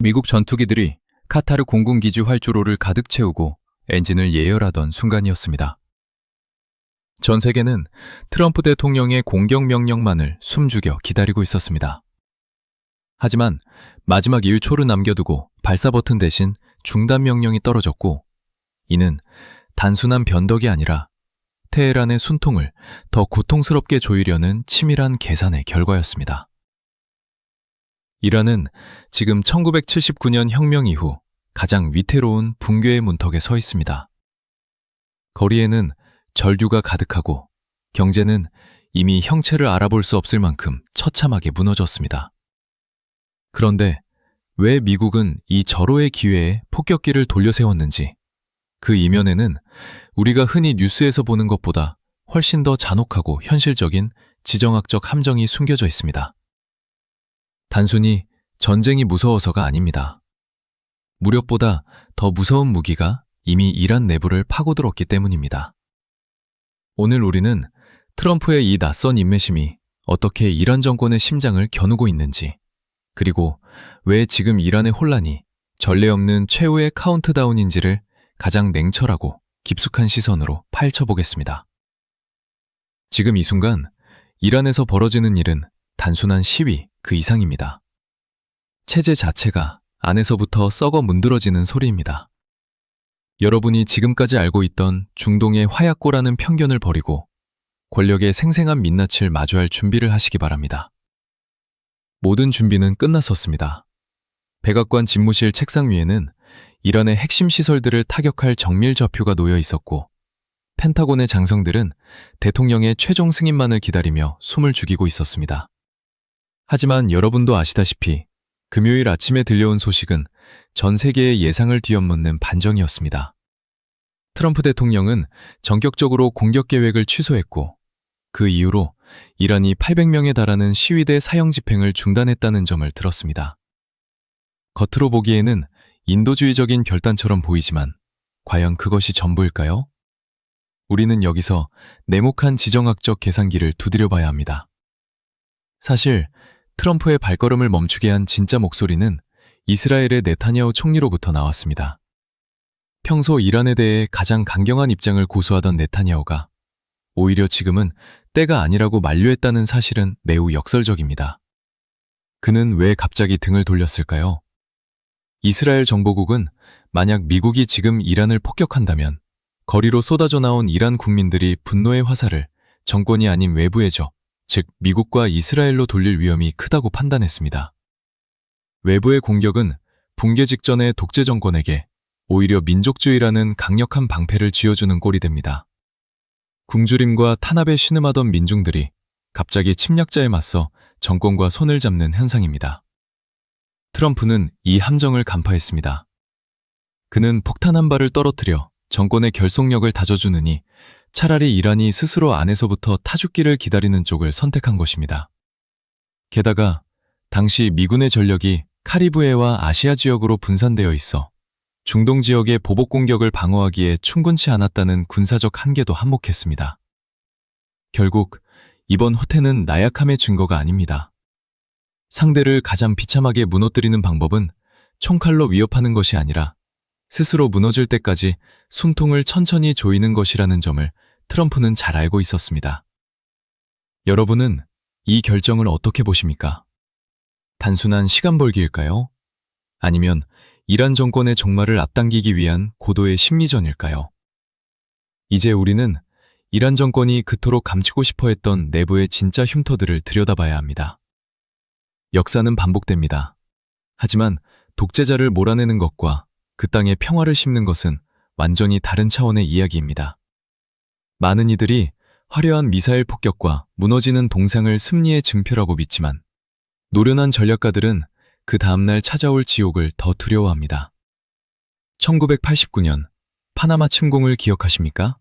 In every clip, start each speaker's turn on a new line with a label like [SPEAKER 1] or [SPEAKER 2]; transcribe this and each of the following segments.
[SPEAKER 1] 미국 전투기들이 카타르 공군기지 활주로를 가득 채우고 엔진을 예열하던 순간이었습니다. 전 세계는 트럼프 대통령의 공격 명령만을 숨죽여 기다리고 있었습니다. 하지만 마지막 1초를 남겨두고 발사 버튼 대신 중단 명령이 떨어졌고, 이는 단순한 변덕이 아니라 테헤란의 순통을 더 고통스럽게 조이려는 치밀한 계산의 결과였습니다. 이란은 지금 1979년 혁명 이후 가장 위태로운 붕괴의 문턱에 서 있습니다. 거리에는 절규가 가득하고 경제는 이미 형체를 알아볼 수 없을 만큼 처참하게 무너졌습니다. 그런데 왜 미국은 이 절호의 기회에 폭격기를 돌려세웠는지, 그 이면에는 우리가 흔히 뉴스에서 보는 것보다 훨씬 더 잔혹하고 현실적인 지정학적 함정이 숨겨져 있습니다. 단순히 전쟁이 무서워서가 아닙니다. 무력보다 더 무서운 무기가 이미 이란 내부를 파고들었기 때문입니다. 오늘 우리는 트럼프의 이 낯선 인내심이 어떻게 이란 정권의 심장을 겨누고 있는지, 그리고 왜 지금 이란의 혼란이 전례 없는 최후의 카운트다운인지를 가장 냉철하고 깊숙한 시선으로 파헤쳐보겠습니다. 지금 이 순간 이란에서 벌어지는 일은 단순한 시위 그 이상입니다. 체제 자체가 안에서부터 썩어 문드러지는 소리입니다. 여러분이 지금까지 알고 있던 중동의 화약고라는 편견을 버리고 권력의 생생한 민낯을 마주할 준비를 하시기 바랍니다. 모든 준비는 끝났었습니다. 백악관 집무실 책상 위에는 이란의 핵심 시설들을 타격할 정밀 좌표가 놓여 있었고, 펜타곤의 장성들은 대통령의 최종 승인만을 기다리며 숨을 죽이고 있었습니다. 하지만 여러분도 아시다시피 금요일 아침에 들려온 소식은 전 세계의 예상을 뒤엎는 반전이었습니다. 트럼프 대통령은 전격적으로 공격 계획을 취소했고, 그 이후로 이란이 800명에 달하는 시위대 사형 집행을 중단했다는 점을 들었습니다. 겉으로 보기에는 인도주의적인 결단처럼 보이지만 과연 그것이 전부일까요? 우리는 여기서 냉혹한 지정학적 계산기를 두드려봐야 합니다. 사실 트럼프의 발걸음을 멈추게 한 진짜 목소리는 이스라엘의 네타냐후 총리로부터 나왔습니다. 평소 이란에 대해 가장 강경한 입장을 고수하던 네타냐후가 오히려 지금은 때가 아니라고 만류했다는 사실은 매우 역설적입니다. 그는 왜 갑자기 등을 돌렸을까요? 이스라엘 정보국은 만약 미국이 지금 이란을 폭격한다면 거리로 쏟아져 나온 이란 국민들이 분노의 화살을 정권이 아닌 외부에죠, 즉 미국과 이스라엘로 돌릴 위험이 크다고 판단했습니다. 외부의 공격은 붕괴 직전의 독재 정권에게 오히려 민족주의라는 강력한 방패를 쥐어주는 꼴이 됩니다. 굶주림과 탄압에 신음하던 민중들이 갑자기 침략자에 맞서 정권과 손을 잡는 현상입니다. 트럼프는 이 함정을 간파했습니다. 그는 폭탄 한 발을 떨어뜨려 정권의 결속력을 다져주느니 차라리 이란이 스스로 안에서부터 타죽기를 기다리는 쪽을 선택한 것입니다. 게다가 당시 미군의 전력이 카리브해와 아시아 지역으로 분산되어 있어 중동 지역의 보복 공격을 방어하기에 충분치 않았다는 군사적 한계도 한몫했습니다. 결국 이번 호태는 나약함의 증거가 아닙니다. 상대를 가장 비참하게 무너뜨리는 방법은 총칼로 위협하는 것이 아니라 스스로 무너질 때까지 숨통을 천천히 조이는 것이라는 점을 트럼프는 잘 알고 있었습니다. 여러분은 이 결정을 어떻게 보십니까? 단순한 시간 벌기일까요? 아니면 이란 정권의 종말을 앞당기기 위한 고도의 심리전일까요? 이제 우리는 이란 정권이 그토록 감추고 싶어 했던 내부의 진짜 흉터들을 들여다봐야 합니다. 역사는 반복됩니다. 하지만 독재자를 몰아내는 것과 그 땅에 평화를 심는 것은 완전히 다른 차원의 이야기입니다. 많은 이들이 화려한 미사일 폭격과 무너지는 동상을 승리의 증표라고 믿지만, 노련한 전략가들은 그 다음날 찾아올 지옥을 더 두려워합니다. 1989년 파나마 침공을 기억하십니까?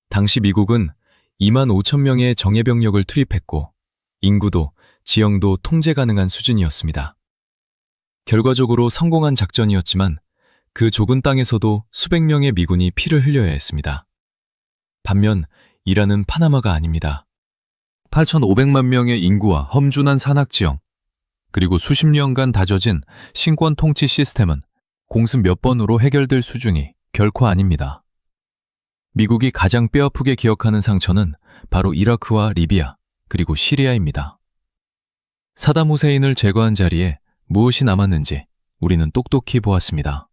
[SPEAKER 1] 당시 미국은 2만 5천 명의 정예병력을 투입했고 인구도 지형도 통제 가능한 수준이었습니다. 결과적으로 성공한 작전이었지만 그 좁은 땅에서도 수백 명의 미군이 피를 흘려야 했습니다. 반면 이란은 파나마가 아닙니다. 8,500만 명의 인구와 험준한 산악지형, 그리고 수십 년간 다져진 신권 통치 시스템은 공습 몇 번으로 해결될 수준이 결코 아닙니다. 미국이 가장 뼈아프게 기억하는 상처는 바로 이라크와 리비아, 그리고 시리아입니다. 사담 후세인을 제거한 자리에 무엇이 남았는지 우리는 똑똑히 보았습니다.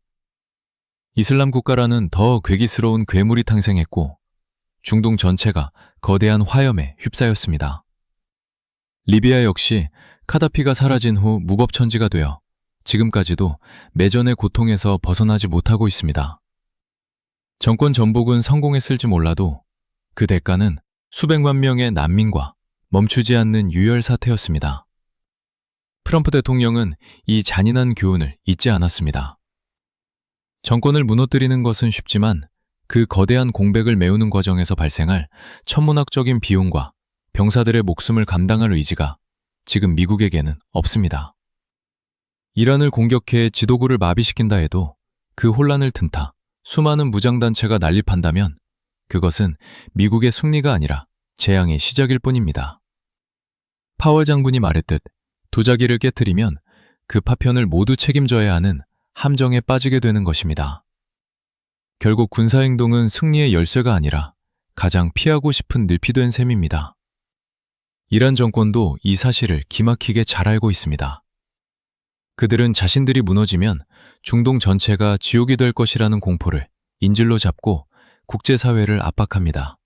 [SPEAKER 1] 이슬람 국가라는 더 괴기스러운 괴물이 탄생했고 중동 전체가 거대한 화염에 휩싸였습니다. 리비아 역시 카다피가 사라진 후 무법천지가 되어 지금까지도 매전의 고통에서 벗어나지 못하고 있습니다. 정권 전복은 성공했을지 몰라도 그 대가는 수백만 명의 난민과 멈추지 않는 유혈 사태였습니다. 트럼프 대통령은 이 잔인한 교훈을 잊지 않았습니다. 정권을 무너뜨리는 것은 쉽지만 그 거대한 공백을 메우는 과정에서 발생할 천문학적인 비용과 병사들의 목숨을 감당할 의지가 지금 미국에게는 없습니다. 이란을 공격해 지도부를 마비시킨다 해도 그 혼란을 틈타 수많은 무장단체가 난립한다면 그것은 미국의 승리가 아니라 재앙의 시작일 뿐입니다. 파월 장군이 말했듯 도자기를 깨트리면 그 파편을 모두 책임져야 하는 함정에 빠지게 되는 것입니다. 결국 군사행동은 승리의 열쇠가 아니라 가장 피하고 싶은 늪이 된 셈입니다. 이란 정권도 이 사실을 기막히게 잘 알고 있습니다. 그들은 자신들이 무너지면 중동 전체가 지옥이 될 것이라는 공포를 인질로 잡고 국제사회를 압박합니다.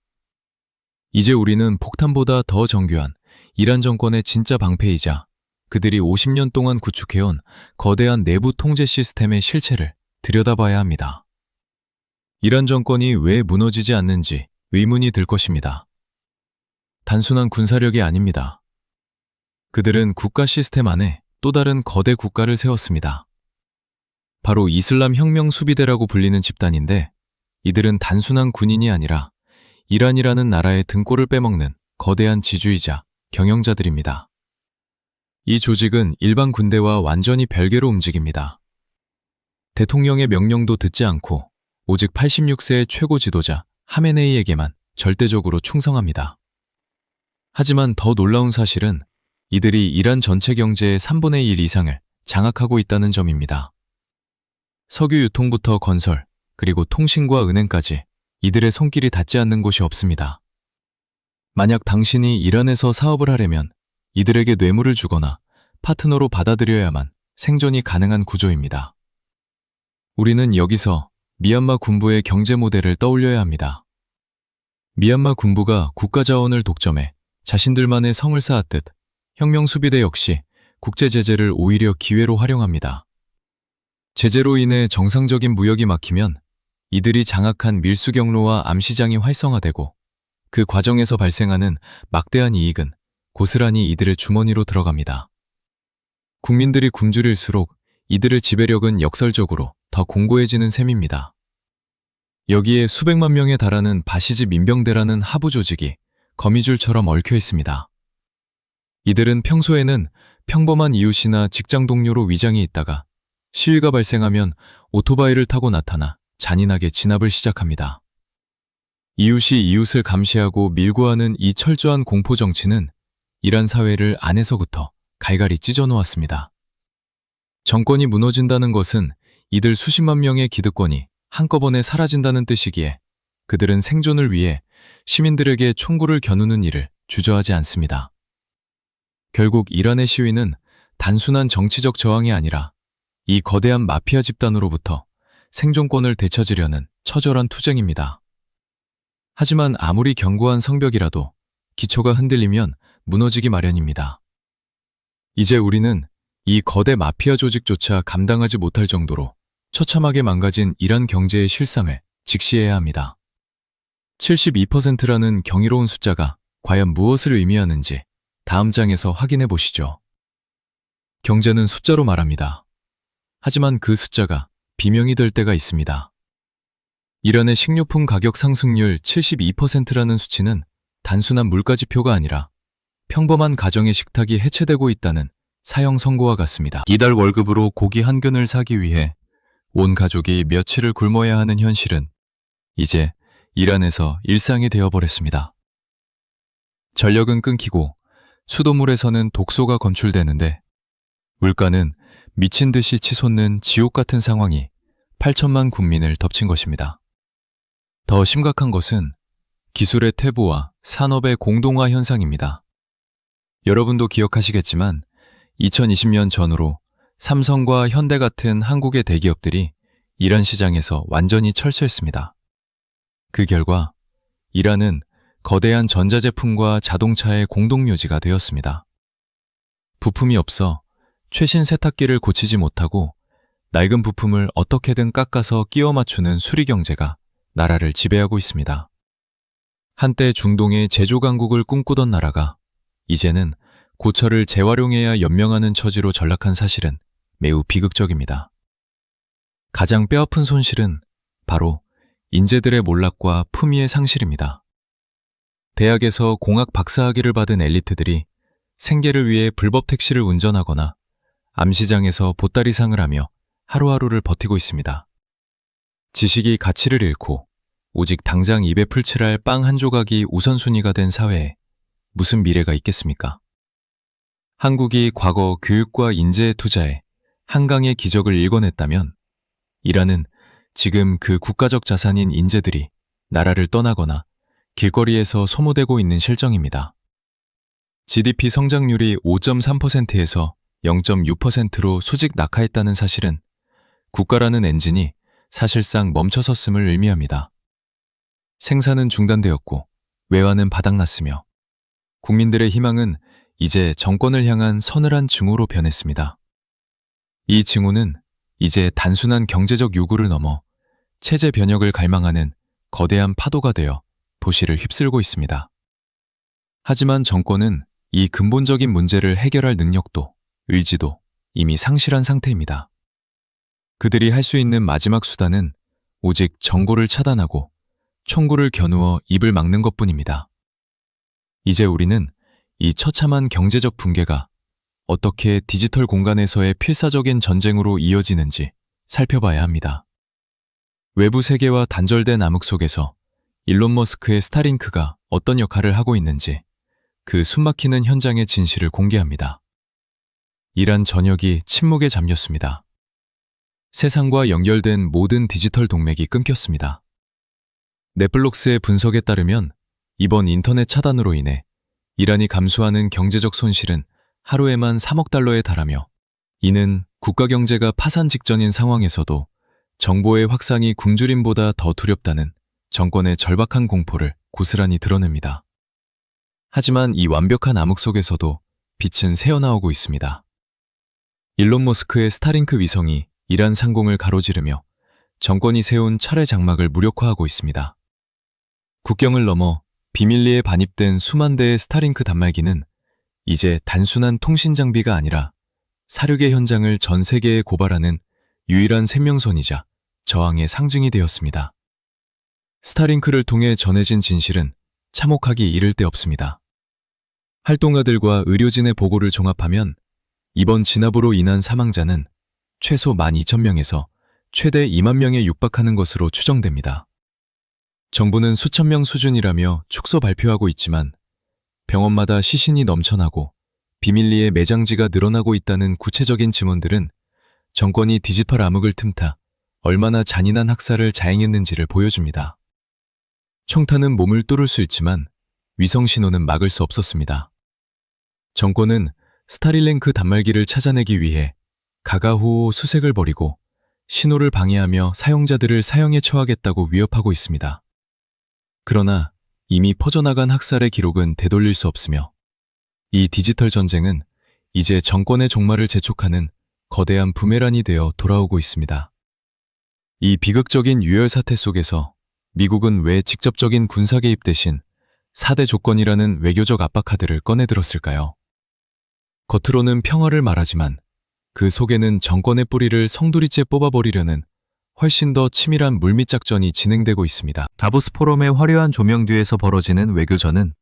[SPEAKER 1] 이제 우리는 폭탄보다 더 정교한 이란 정권의 진짜 방패이자 그들이 50년 동안 구축해온 거대한 내부 통제 시스템의 실체를 들여다봐야 합니다. 이란 정권이 왜 무너지지 않는지 의문이 들 것입니다. 단순한 군사력이 아닙니다. 그들은 국가 시스템 안에 또 다른 거대 국가를 세웠습니다. 바로 이슬람 혁명 수비대라고 불리는 집단인데 이들은 단순한 군인이 아니라 이란이라는 나라의 등골을 빼먹는 거대한 지주이자 경영자들입니다. 이 조직은 일반 군대와 완전히 별개로 움직입니다. 대통령의 명령도 듣지 않고 오직 86세의 최고 지도자 하메네이에게만 절대적으로 충성합니다. 하지만 더 놀라운 사실은 이들이 이란 전체 경제의 3분의 1 이상을 장악하고 있다는 점입니다. 석유 유통부터 건설, 그리고 통신과 은행까지 이들의 손길이 닿지 않는 곳이 없습니다. 만약 당신이 이란에서 사업을 하려면 이들에게 뇌물을 주거나 파트너로 받아들여야만 생존이 가능한 구조입니다. 우리는 여기서 미얀마 군부의 경제 모델을 떠올려야 합니다. 미얀마 군부가 국가 자원을 독점해 자신들만의 성을 쌓았듯 혁명 수비대 역시 국제 제재를 오히려 기회로 활용합니다. 제재로 인해 정상적인 무역이 막히면 이들이 장악한 밀수 경로와 암시장이 활성화되고 그 과정에서 발생하는 막대한 이익은 고스란히 이들의 주머니로 들어갑니다. 국민들이 굶주릴수록 이들의 지배력은 역설적으로 더 공고해지는 셈입니다. 여기에 수백만 명에 달하는 바시지 민병대라는 하부 조직이 거미줄처럼 얽혀 있습니다. 이들은 평소에는 평범한 이웃이나 직장 동료로 위장이 있다가 시위가 발생하면 오토바이를 타고 나타나 잔인하게 진압을 시작합니다. 이웃이 이웃을 감시하고 밀고 하는 이 철저한 공포 정치는 이란 사회를 안에서부터 갈갈이 찢어놓았습니다. 정권이 무너진다는 것은 이들 수십만 명의 기득권이 한꺼번에 사라진다는 뜻이기에 그들은 생존을 위해 시민들에게 총구를 겨누는 일을 주저하지 않습니다. 결국 이란의 시위는 단순한 정치적 저항이 아니라 이 거대한 마피아 집단으로부터 생존권을 되찾으려는 처절한 투쟁입니다. 하지만 아무리 견고한 성벽이라도 기초가 흔들리면 무너지기 마련입니다. 이제 우리는 이 거대 마피아 조직조차 감당하지 못할 정도로 처참하게 망가진 이란 경제의 실상을 직시해야 합니다. 72%라는 경이로운 숫자가 과연 무엇을 의미하는지 다음 장에서 확인해 보시죠. 경제는 숫자로 말합니다. 하지만 그 숫자가 비명이 될 때가 있습니다. 이란의 식료품 가격 상승률 72%라는 수치는 단순한 물가지표가 아니라 평범한 가정의 식탁이 해체되고 있다는 사형 선고와 같습니다. 이달 월급으로 고기 한 근을 사기 위해 온 가족이 며칠을 굶어야 하는 현실은 이제 이란에서 일상이 되어버렸습니다. 전력은 끊기고 수돗물에서는 독소가 검출되는데 물가는 미친 듯이 치솟는 지옥 같은 상황이 8천만 국민을 덮친 것입니다. 더 심각한 것은 기술의 퇴보와 산업의 공동화 현상입니다. 여러분도 기억하시겠지만 2020년 전후로 삼성과 현대 같은 한국의 대기업들이 이란 시장에서 완전히 철수했습니다. 그 결과 이란은 거대한 전자제품과 자동차의 공동묘지가 되었습니다. 부품이 없어 최신 세탁기를 고치지 못하고 낡은 부품을 어떻게든 깎아서 끼워 맞추는 수리 경제가 나라를 지배하고 있습니다. 한때 중동의 제조 강국을 꿈꾸던 나라가 이제는 고철을 재활용해야 연명하는 처지로 전락한 사실은 매우 비극적입니다. 가장 뼈아픈 손실은 바로 인재들의 몰락과 품위의 상실입니다. 대학에서 공학 박사학위를 받은 엘리트들이 생계를 위해 불법 택시를 운전하거나 암시장에서 보따리상을 하며 하루하루를 버티고 있습니다. 지식이 가치를 잃고 오직 당장 입에 풀칠할 빵 한 조각이 우선순위가 된 사회에 무슨 미래가 있겠습니까? 한국이 과거 교육과 인재에 투자해 한강의 기적을 일궈냈다면 이란은 지금 그 국가적 자산인 인재들이 나라를 떠나거나 길거리에서 소모되고 있는 실정입니다. GDP 성장률이 5.3%에서 0.6%로 수직 낙하했다는 사실은 국가라는 엔진이 사실상 멈춰섰음을 의미합니다. 생산은 중단되었고 외화는 바닥났으며 국민들의 희망은 이제 정권을 향한 서늘한 증오로 변했습니다. 이 증오는 이제 단순한 경제적 요구를 넘어 체제 변혁을 갈망하는 거대한 파도가 되어 도시를 휩쓸고 있습니다. 하지만 정권은 이 근본적인 문제를 해결할 능력도 의지도 이미 상실한 상태입니다. 그들이 할 수 있는 마지막 수단은 오직 정보를 차단하고 총구를 겨누어 입을 막는 것뿐입니다. 이제 우리는 이 처참한 경제적 붕괴가 어떻게 디지털 공간에서의 필사적인 전쟁으로 이어지는지 살펴봐야 합니다. 외부 세계와 단절된 암흑 속에서 일론 머스크의 스타링크가 어떤 역할을 하고 있는지 그 숨막히는 현장의 진실을 공개합니다. 이란 전역이 침묵에 잠겼습니다. 세상과 연결된 모든 디지털 동맥이 끊겼습니다. 넷플릭스의 분석에 따르면 이번 인터넷 차단으로 인해 이란이 감수하는 경제적 손실은 하루에만 3억 달러에 달하며 이는 국가 경제가 파산 직전인 상황에서도 정보의 확산이 굶주림보다 더 두렵다는 정권의 절박한 공포를 고스란히 드러냅니다. 하지만 이 완벽한 암흑 속에서도 빛은 새어나오고 있습니다. 일론 머스크의 스타링크 위성이 이란 상공을 가로지르며 정권이 세운 철의 장막을 무력화하고 있습니다. 국경을 넘어 비밀리에 반입된 수만 대의 스타링크 단말기는 이제 단순한 통신 장비가 아니라 사륙의 현장을 전 세계에 고발하는 유일한 생명선이자 저항의 상징이 되었습니다. 스타링크를 통해 전해진 진실은 참혹하기 이를 데 없습니다. 활동가들과 의료진의 보고를 종합하면 이번 진압으로 인한 사망자는 최소 12,000명에서 최대 2만 명에 육박하는 것으로 추정됩니다. 정부는 수천 명 수준이라며 축소 발표하고 있지만 병원마다 시신이 넘쳐나고 비밀리에 매장지가 늘어나고 있다는 구체적인 증언들은 정권이 디지털 암흑을 틈타 얼마나 잔인한 학살을 자행했는지를 보여줍니다. 총탄은 몸을 뚫을 수 있지만 위성 신호는 막을 수 없었습니다. 정권은 스타릴랭크 단말기를 찾아내기 위해 가가호호 수색을 벌이고 신호를 방해하며 사용자들을 사형에 처하겠다고 위협하고 있습니다. 그러나 이미 퍼져나간 학살의 기록은 되돌릴 수 없으며 이 디지털 전쟁은 이제 정권의 종말을 재촉하는 거대한 부메란이 되어 돌아오고 있습니다. 이 비극적인 유혈 사태 속에서 미국은 왜 직접적인 군사 개입 대신 4대 조건이라는 외교적 압박 카드를 꺼내들었을까요? 겉으로는 평화를 말하지만 그 속에는 정권의 뿌리를 성두리째 뽑아버리려는 훨씬 더 치밀한 물밑 작전이 진행되고 있습니다. 다보스 포럼의 화려한 조명 뒤에서 벌어지는 외교전은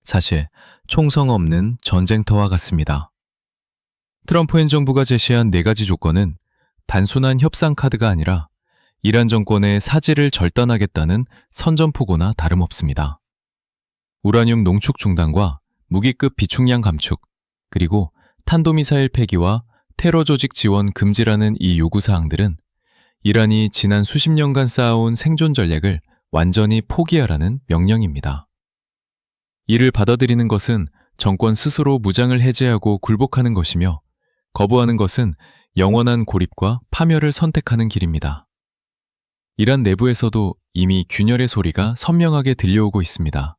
[SPEAKER 1] 사실 총성 없는 전쟁터와 같습니다. 트럼프 행정부가 제시한 4가지 조건은 단순한 협상 카드가 아니라 이란 정권의 사지를 절단하겠다는 선전포고나 다름없습니다. 우라늄 농축 중단과 무기급 비축량 감축, 그리고 탄도미사일 폐기와 테러 조직 지원 금지라는 이 요구사항들은 이란이 지난 수십 년간 쌓아온 생존 전략을 완전히 포기하라는 명령입니다. 이를 받아들이는 것은 정권 스스로 무장을 해제하고 굴복하는 것이며 거부하는 것은 영원한 고립과 파멸을 선택하는 길입니다. 이란 내부에서도 이미 균열의 소리가 선명하게 들려오고 있습니다.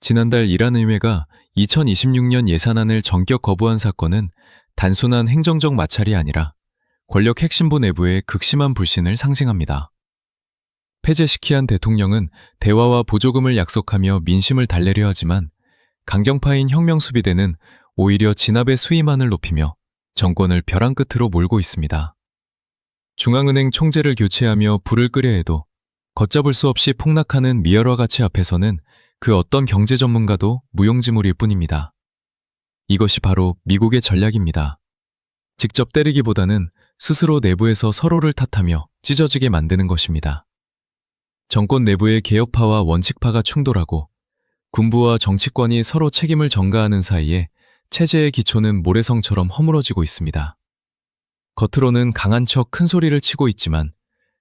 [SPEAKER 1] 지난달 이란 의회가 2026년 예산안을 전격 거부한 사건은 단순한 행정적 마찰이 아니라 권력 핵심부 내부의 극심한 불신을 상징합니다. 페제시키안 대통령은 대화와 보조금을 약속하며 민심을 달래려 하지만 강경파인 혁명수비대는 오히려 진압의 수위만을 높이며 정권을 벼랑 끝으로 몰고 있습니다. 중앙은행 총재를 교체하며 불을 끄려 해도 걷잡을 수 없이 폭락하는 미열화 가치 앞에서는 그 어떤 경제 전문가도 무용지물일 뿐입니다. 이것이 바로 미국의 전략입니다. 직접 때리기보다는 스스로 내부에서 서로를 탓하며 찢어지게 만드는 것입니다. 정권 내부의 개혁파와 원칙파가 충돌하고 군부와 정치권이 서로 책임을 전가하는 사이에 체제의 기초는 모래성처럼 허물어지고 있습니다. 겉으로는 강한 척 큰 소리를 치고 있지만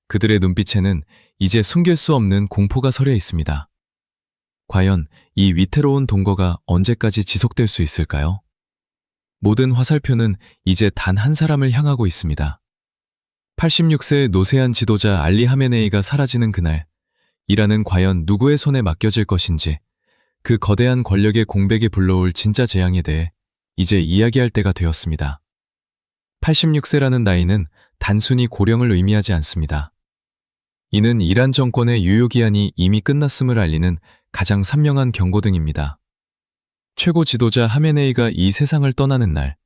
[SPEAKER 1] 그들의 눈빛에는 이제 숨길 수 없는 공포가 서려 있습니다. 과연 이 위태로운 동거가 언제까지 지속될 수 있을까요? 모든 화살표는 이제 단 한 사람을 향하고 있습니다. 86세 노쇠한 지도자 알리 하메네이가 사라지는 그날, 이란은 과연 누구의 손에 맡겨질 것인지, 그 거대한 권력의 공백이 불러올 진짜 재앙에 대해 이제 이야기할 때가 되었습니다. 86세라는 나이는 단순히 고령을 의미하지 않습니다. 이는 이란 정권의 유효기한이 이미 끝났음을 알리는 가장 선명한 경고등입니다. 최고 지도자 하메네이가 이 세상을 떠나는 날,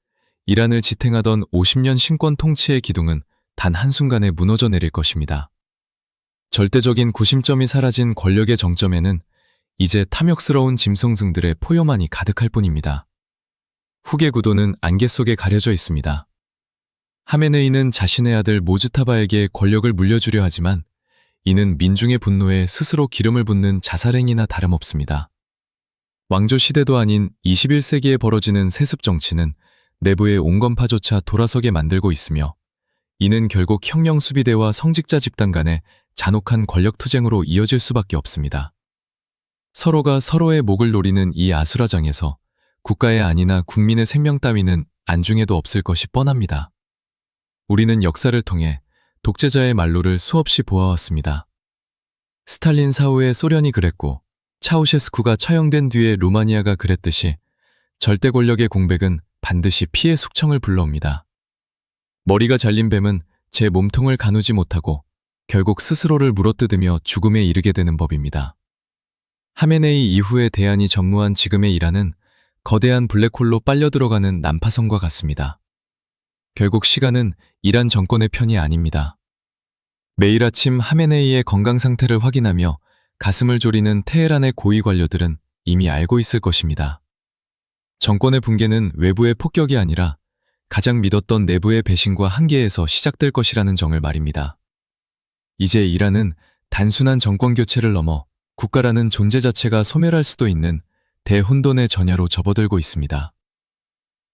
[SPEAKER 1] 이란을 지탱하던 50년 신권 통치의 기둥은 단 한순간에 무너져 내릴 것입니다. 절대적인 구심점이 사라진 권력의 정점에는 이제 탐욕스러운 짐승들의 포효만이 가득할 뿐입니다. 후계 구도는 안개 속에 가려져 있습니다. 하메네이는 자신의 아들 모즈타바에게 권력을 물려주려 하지만 이는 민중의 분노에 스스로 기름을 붓는 자살행위나 다름없습니다. 왕조 시대도 아닌 21세기에 벌어지는 세습 정치는 내부의 온건파조차 돌아서게 만들고 있으며 이는 결국 혁명 수비대와 성직자 집단 간의 잔혹한 권력 투쟁으로 이어질 수밖에 없습니다. 서로가 서로의 목을 노리는 이 아수라장에서 국가의 안위나 국민의 생명 따위는 안중에도 없을 것이 뻔합니다. 우리는 역사를 통해 독재자의 말로를 수없이 보아왔습니다. 스탈린 사후에 소련이 그랬고 차우셰스쿠가 처형된 뒤에 루마니아가 그랬듯이 절대 권력의 공백은 반드시 피해 숙청을 불러옵니다. 머리가 잘린 뱀은 제 몸통을 가누지 못하고 결국 스스로를 물어뜯으며 죽음에 이르게 되는 법입니다. 하메네이 이후에 대안이 전무한 지금의 이란은 거대한 블랙홀로 빨려 들어가는 난파선과 같습니다. 결국 시간은 이란 정권의 편이 아닙니다. 매일 아침 하메네이의 건강 상태를 확인하며 가슴을 졸이는 테헤란의 고위 관료들은 이미 알고 있을 것입니다. 정권의 붕괴는 외부의 폭격이 아니라 가장 믿었던 내부의 배신과 한계에서 시작될 것이라는 정을 말입니다. 이제 이란은 단순한 정권 교체를 넘어 국가라는 존재 자체가 소멸할 수도 있는 대혼돈의 전야로 접어들고 있습니다.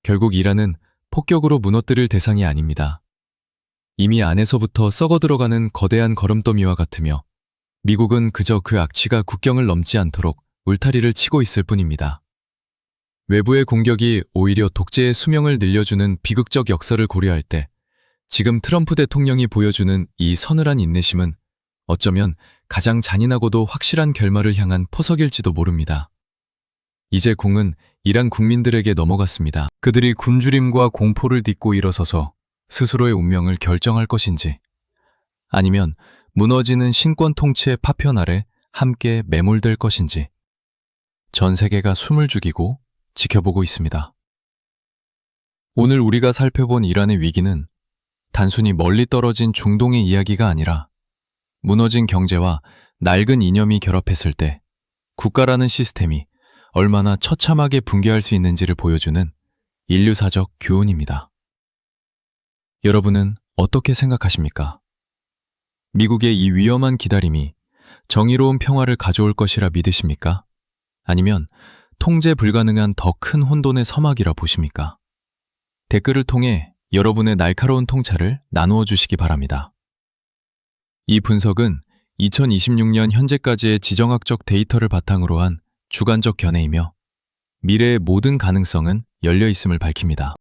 [SPEAKER 1] 결국 이란은 폭격으로 무너뜨릴 대상이 아닙니다. 이미 안에서부터 썩어 들어가는 거대한 거름더미와 같으며 미국은 그저 그 악취가 국경을 넘지 않도록 울타리를 치고 있을 뿐입니다. 외부의 공격이 오히려 독재의 수명을 늘려주는 비극적 역설을 고려할 때 지금 트럼프 대통령이 보여주는 이 서늘한 인내심은 어쩌면 가장 잔인하고도 확실한 결말을 향한 포석일지도 모릅니다. 이제 공은 이란 국민들에게 넘어갔습니다. 그들이 굶주림과 공포를 딛고 일어서서 스스로의 운명을 결정할 것인지, 아니면 무너지는 신권 통치의 파편 아래 함께 매몰될 것인지, 전 세계가 숨을 죽이고 지켜보고 있습니다. 오늘 우리가 살펴본 이란의 위기는 단순히 멀리 떨어진 중동의 이야기가 아니라 무너진 경제와 낡은 이념이 결합했을 때 국가라는 시스템이 얼마나 처참하게 붕괴할 수 있는지를 보여주는 인류사적 교훈입니다. 여러분은 어떻게 생각하십니까? 미국의 이 위험한 기다림이 정의로운 평화를 가져올 것이라 믿으십니까? 아니면 통제 불가능한 더 큰 혼돈의 서막이라 보십니까? 댓글을 통해 여러분의 날카로운 통찰을 나누어 주시기 바랍니다. 이 분석은 2026년 현재까지의 지정학적 데이터를 바탕으로 한 주관적 견해이며 미래의 모든 가능성은 열려 있음을 밝힙니다.